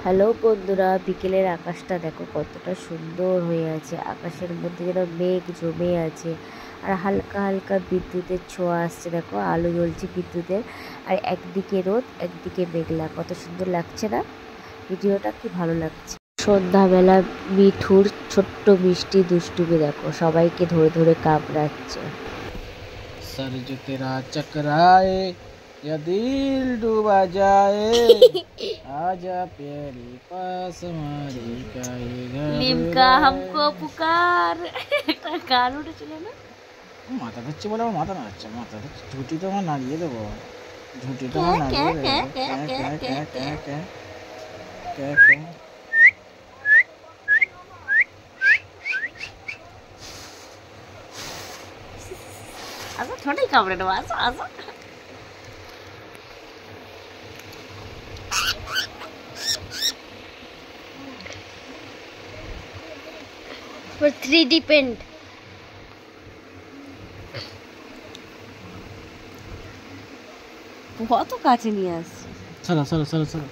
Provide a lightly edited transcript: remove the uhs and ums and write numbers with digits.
Hello বন্ধুরা, বিকেলের আকাশটা দেখো কতটা সুন্দর হয়ে আছে। আকাশের মধ্যে যেন মেঘ জমে আছে আর হালকা হালকা বিদ্যুতের ছোঁয়া আসছে। দেখো আলো জ্বলছে বিদ্যুতের, আর একদিকে রোদ একদিকে মেঘলা। কত সুন্দর লাগছে না? ভিডিওটা কি ভালো লাগছে। সন্ধ্যাবেলা মিঠুর ছোট্ট মিষ্টি দুষ্টুমি দেখো, সবাইকে ধরে ধরে কামড়াচ্ছে। सर जो तेरा चकराए या दिल डूबा जाए आजा प्यारे पास हमारे काहे লিমকা घबराए। হামকো পুকার, একটা গান উঠেছিল না? মাথা ধরছে বলে আমার মাথা নাড়ছে, মাথা ধরছে, ঝুঁটি তো আমার নাড়িয়ে দেবো, ঝুঁটি তো আমার নাড়িয়ে দেবো। আসো, ছোটই কামড়ে নেবো। আসো আসো। For 3D print. কত কাছে নিয়ে আসছে। চলো চলো চলো চলো।